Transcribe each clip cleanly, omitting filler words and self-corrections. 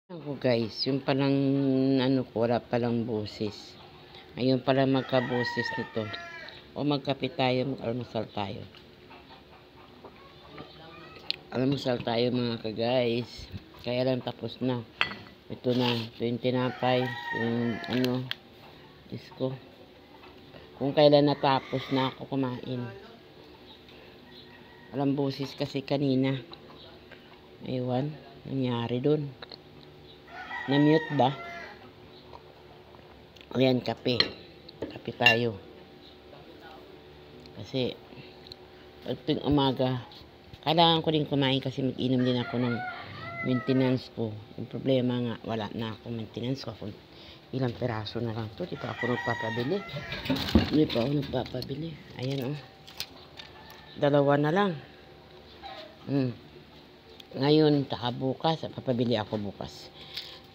Ako guys, yung palang ano ko, wala palang boses. Ngayon pala magka-boses nito. O magkape tayo, mag-almusal tayo. Almusal tayo mga ka-guys. Kaya lang tapos na. Ito na, 20 tinapay. Yung ano, disco. Kung kailan natapos na ako kumain. Walang boses kasi kanina. Ewan, nangyari dun. Na-mute ba? Ayan, kape. Kape tayo. Kasi, pagting umaga, kailangan ko din kumain kasi mag-inom din ako ng maintenance ko. Yung problema nga, wala na ako maintenance ko. Kung ilang peraso na lang to. Di pa ako nagpapabili. Ayan, oh. Dalawa na lang. Ngayon, taka bukas. Papabili ako bukas.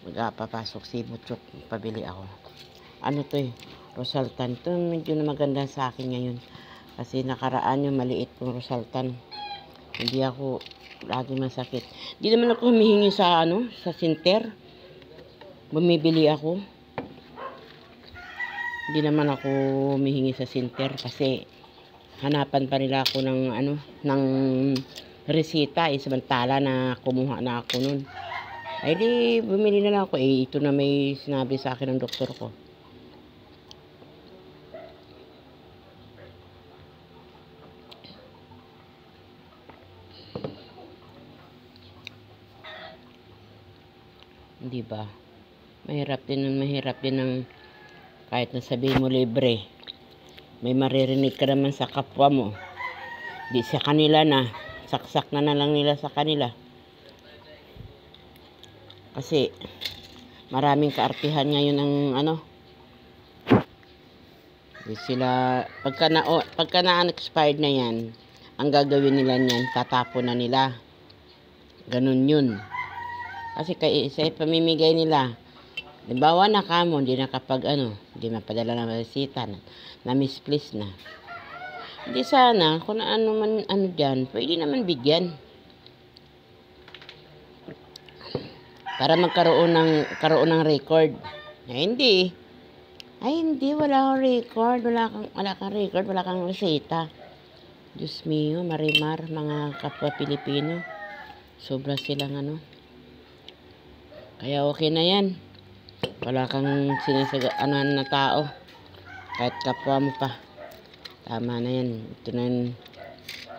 Magpapasok si Butchok. Pabili ako. Ano to eh? Rosaltan. Ito medyo na maganda sa akin ngayon. Kasi nakaraan yung maliit kong Rosaltan. Hindi ako lagi masakit. Di naman ako humihingi sa ano, sa center. Bumibili ako. Hindi naman ako humihingi sa center kasi hanapan pa nila ako ng ano, ng resita eh, samantala na kumuha na ako nun. Ay di bumili na lang ako eh, ito na may sinabi sa akin ng doktor ko. Di ba? Mahirap din ng kahit na sabihin mo libre. May maririnig ka naman sa kapwa mo. Di sa kanila na. Saksak na lang nila sa kanila. Kasi maraming kaartihan ngayon ang ano. Di sila pagka na-expired na yan, ang gagawin nila niyan, tatapon na nila. Ganun yun. Kasi sa pamimigay nila, halimbawa na kamo, hindi na kapag ano, hindi mapadala ng resita na misplace na. Hindi sana, kung ano man ano dyan, pwede naman bigyan. Para magkaroon ng record. Hindi. Ay, hindi, wala kang record, wala kang record, wala kang resita. Diyos mio, marimar, mga kapwa Pilipino. Sobra silang ano. Kaya okay na yan. Wala kang ano na tao. Kahit kapwa mo pa. Tama na yan. Ito na yan.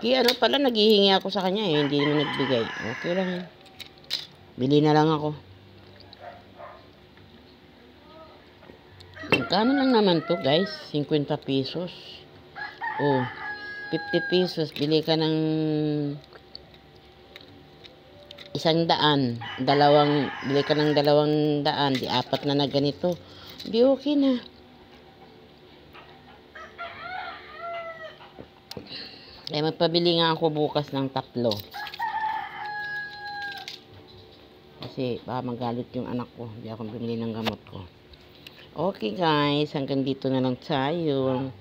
Kaya ano pala, naghihingi ako sa kanya eh. Hindi naman nagbigay. Okay lang yan. Bili na lang ako. Magkano lang naman to guys? 50 pesos. Oh, 50 pesos. Bili ka ng 100. Bili ka ng 200. Di 4 na ganito. Di okay na. Kaya magpabili nga ako bukas ng 3. Kasi baka magalit yung anak ko. Hindi ako bumili ng gamot ko. Okay guys, hanggang dito na lang tayo.